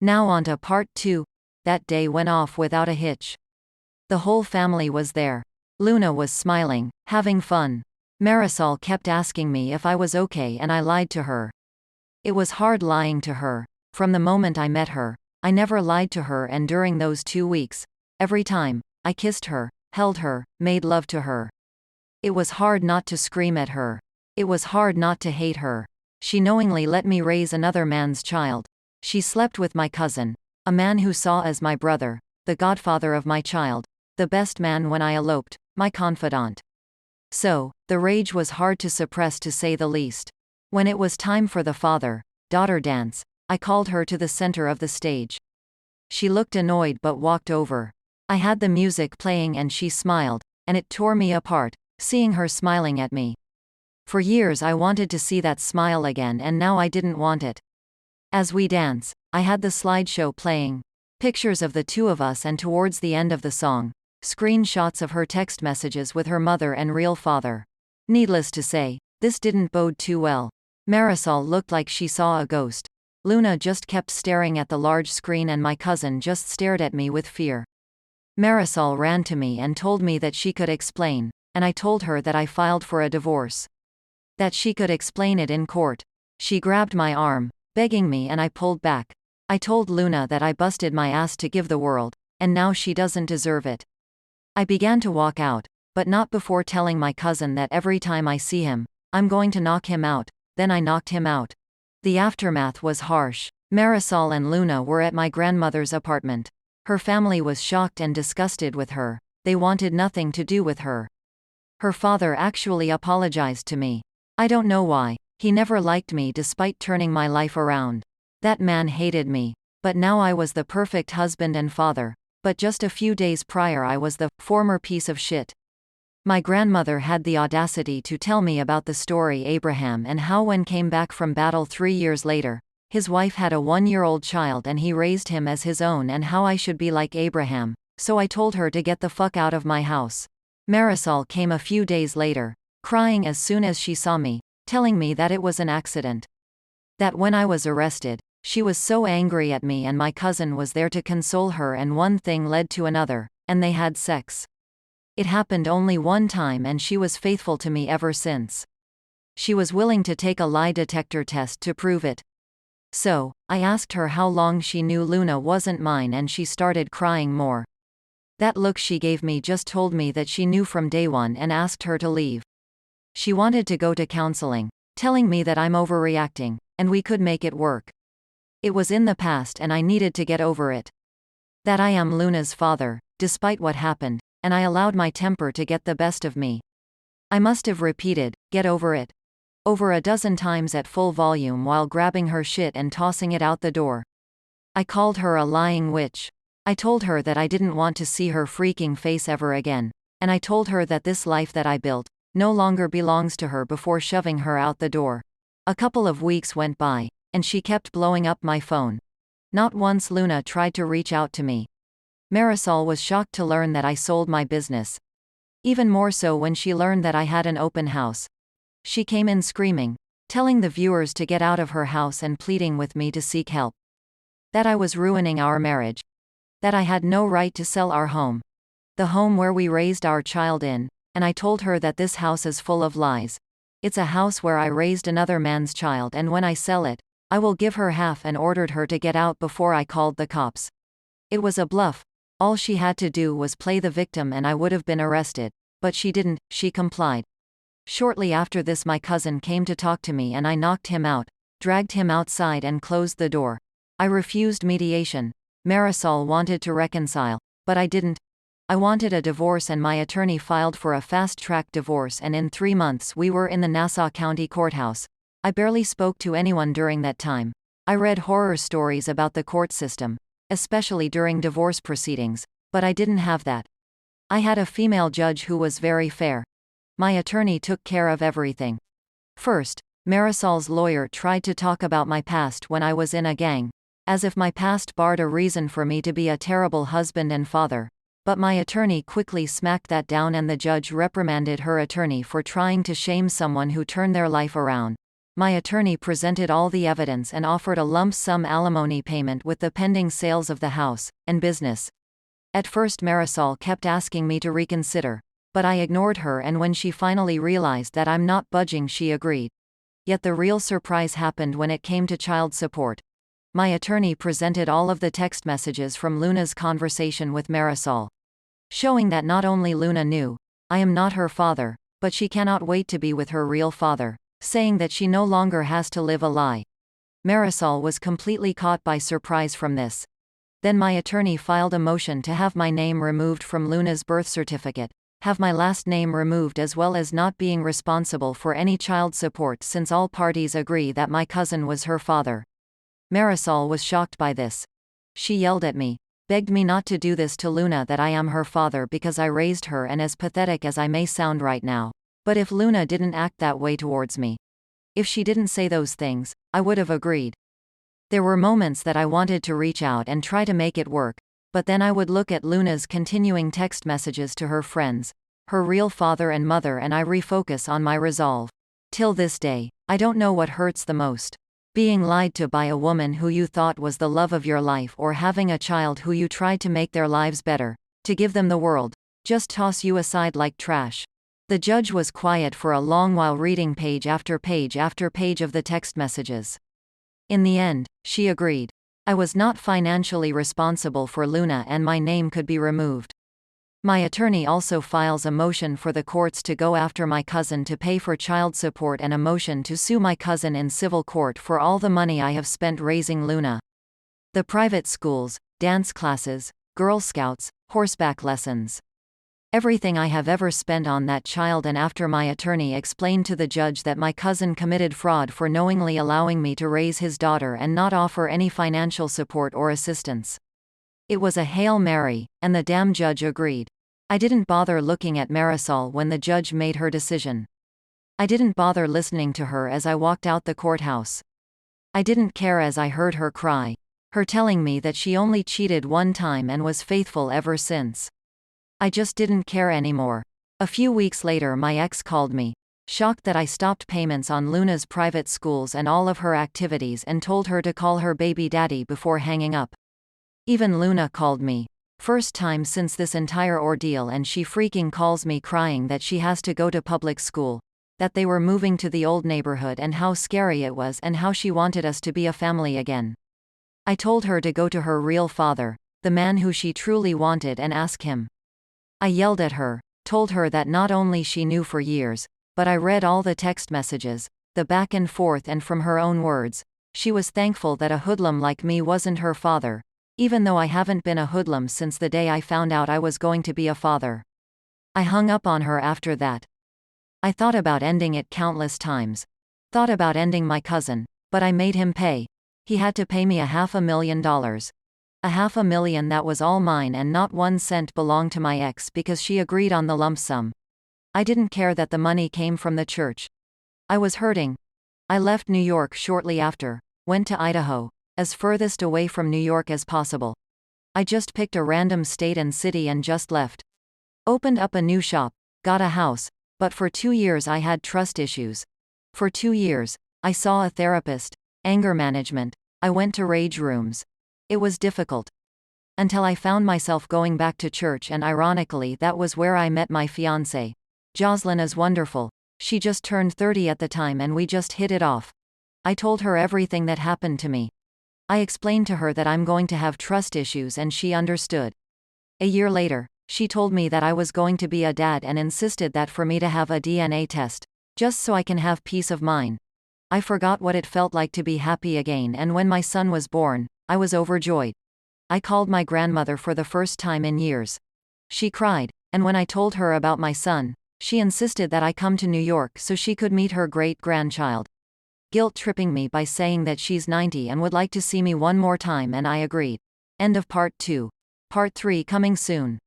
Now on to part 2. That day went off without a hitch. The whole family was there. Luna was smiling, having fun. Marisol kept asking me if I was okay, and I lied to her. It was hard lying to her. From the moment I met her, I never lied to her, and during those 2 weeks, every time, I kissed her, held her, made love to her. It was hard not to scream at her. It was hard not to hate her. She knowingly let me raise another man's child. She slept with my cousin, a man who saw as my brother, the godfather of my child, the best man when I eloped, my confidant. So, the rage was hard to suppress, to say the least. When it was time for the father-daughter dance, I called her to the center of the stage. She looked annoyed but walked over. I had the music playing and she smiled, and it tore me apart, seeing her smiling at me. For years I wanted to see that smile again, and now I didn't want it. As we dance, I had the slideshow playing. Pictures of the two of us, and towards the end of the song, screenshots of her text messages with her mother and real father. Needless to say, this didn't bode too well. Marisol looked like she saw a ghost. Luna just kept staring at the large screen, and my cousin just stared at me with fear. Marisol ran to me and told me that she could explain, and I told her that I filed for a divorce. That she could explain it in court. She grabbed my arm, begging me, and I pulled back. I told Luna that I busted my ass to give the world, and now she doesn't deserve it. I began to walk out, but not before telling my cousin that every time I see him, I'm going to knock him out. Then I knocked him out. The aftermath was harsh. Marisol and Luna were at my grandmother's apartment. Her family was shocked and disgusted with her. They wanted nothing to do with her. Her father actually apologized to me. I don't know why. He never liked me despite turning my life around. That man hated me. But now I was the perfect husband and father. But just a few days prior I was the former piece of shit. My grandmother had the audacity to tell me about the story Abraham, and how when came back from battle 3 years later, his wife had a 1-year-old child and he raised him as his own, and how I should be like Abraham. So I told her to get the fuck out of my house. Marisol came a few days later, crying as soon as she saw me, telling me that it was an accident. That when I was arrested, she was so angry at me, and my cousin was there to console her, and one thing led to another, and they had sex. It happened only one time, and she was faithful to me ever since. She was willing to take a lie detector test to prove it. So, I asked her how long she knew Luna wasn't mine, and she started crying more. That look she gave me just told me that she knew from day one, and asked her to leave. She wanted to go to counseling, telling me that I'm overreacting, and we could make it work. It was in the past and I needed to get over it. That I am Luna's father, despite what happened, and I allowed my temper to get the best of me. I must have repeated, "Get over it," over a dozen times at full volume while grabbing her shit and tossing it out the door. I called her a lying witch. I told her that I didn't want to see her freaking face ever again, and I told her that this life that I built no longer belongs to her before shoving her out the door. A couple of weeks went by, and she kept blowing up my phone. Not once Luna tried to reach out to me. Marisol was shocked to learn that I sold my business. Even more so when she learned that I had an open house. She came in screaming, telling the viewers to get out of her house and pleading with me to seek help. That I was ruining our marriage. That I had no right to sell our home. The home where we raised our child in, and I told her that this house is full of lies. It's a house where I raised another man's child, and when I sell it, I will give her half, and ordered her to get out before I called the cops. It was a bluff. All she had to do was play the victim and I would have been arrested. But she didn't, she complied. Shortly after this my cousin came to talk to me and I knocked him out, dragged him outside and closed the door. I refused mediation. Marisol wanted to reconcile, but I didn't. I wanted a divorce and my attorney filed for a fast-track divorce, and in 3 months we were in the Nassau County Courthouse. I barely spoke to anyone during that time. I read horror stories about the court system, especially during divorce proceedings, but I didn't have that. I had a female judge who was very fair. My attorney took care of everything. First, Marisol's lawyer tried to talk about my past when I was in a gang, as if my past barred a reason for me to be a terrible husband and father. But my attorney quickly smacked that down, and the judge reprimanded her attorney for trying to shame someone who turned their life around. My attorney presented all the evidence and offered a lump sum alimony payment with the pending sales of the house and business. At first Marisol kept asking me to reconsider, but I ignored her, and when she finally realized that I'm not budging, she agreed. Yet the real surprise happened when it came to child support. My attorney presented all of the text messages from Luna's conversation with Marisol, showing that not only Luna knew I am not her father, but she cannot wait to be with her real father, saying that she no longer has to live a lie. Marisol was completely caught by surprise from this. Then my attorney filed a motion to have my name removed from Luna's birth certificate, have my last name removed, as well as not being responsible for any child support since all parties agree that my cousin was her father. Marisol was shocked by this. She yelled at me, begged me not to do this to Luna, that I am her father because I raised her, and as pathetic as I may sound right now, but if Luna didn't act that way towards me, if she didn't say those things, I would have agreed. There were moments that I wanted to reach out and try to make it work, but then I would look at Luna's continuing text messages to her friends, her real father and mother, and I refocus on my resolve. Till this day, I don't know what hurts the most. Being lied to by a woman who you thought was the love of your life, or having a child who you tried to make their lives better, to give them the world, just toss you aside like trash. The judge was quiet for a long while, reading page after page after page of the text messages. In the end, she agreed. I was not financially responsible for Luna and my name could be removed. My attorney also files a motion for the courts to go after my cousin to pay for child support, and a motion to sue my cousin in civil court for all the money I have spent raising Luna. The private schools, dance classes, Girl Scouts, horseback lessons. Everything I have ever spent on that child, and after my attorney explained to the judge that my cousin committed fraud for knowingly allowing me to raise his daughter and not offer any financial support or assistance. It was a Hail Mary, and the damn judge agreed. I didn't bother looking at Marisol when the judge made her decision. I didn't bother listening to her as I walked out the courthouse. I didn't care as I heard her cry, her telling me that she only cheated one time and was faithful ever since. I just didn't care anymore. A few weeks later my ex called me, shocked that I stopped payments on Luna's private schools and all of her activities, and told her to call her baby daddy before hanging up. Even Luna called me. First time since this entire ordeal, and she freaking calls me crying that she has to go to public school, that they were moving to the old neighborhood and how scary it was and how she wanted us to be a family again. I told her to go to her real father, the man who she truly wanted, and ask him. I yelled at her, told her that not only she knew for years, but I read all the text messages, the back and forth, and from her own words, she was thankful that a hoodlum like me wasn't her father, even though I haven't been a hoodlum since the day I found out I was going to be a father. I hung up on her after that. I thought about ending it countless times. Thought about ending my cousin, but I made him pay. He had to pay me $500,000. $500,000 that was all mine, and not 1 cent belonged to my ex because she agreed on the lump sum. I didn't care that the money came from the church. I was hurting. I left New York shortly after, went to Idaho, as furthest away from New York as possible. I just picked a random state and city and just left. Opened up a new shop, got a house, but for 2 years I had trust issues. For 2 years, I saw a therapist, anger management, I went to rage rooms. It was difficult. Until I found myself going back to church, and ironically that was where I met my fiancé. Jocelyn is wonderful. She just turned 30 at the time and we just hit it off. I told her everything that happened to me. I explained to her that I'm going to have trust issues, and she understood. A year later, she told me that I was going to be a dad and insisted that for me to have a DNA test, just so I can have peace of mind. I forgot what it felt like to be happy again, and when my son was born, I was overjoyed. I called my grandmother for the first time in years. She cried, and when I told her about my son, she insisted that I come to New York so she could meet her great-grandchild, guilt-tripping me by saying that she's 90 and would like to see me one more time, and I agreed. End of part 2. Part 3 coming soon.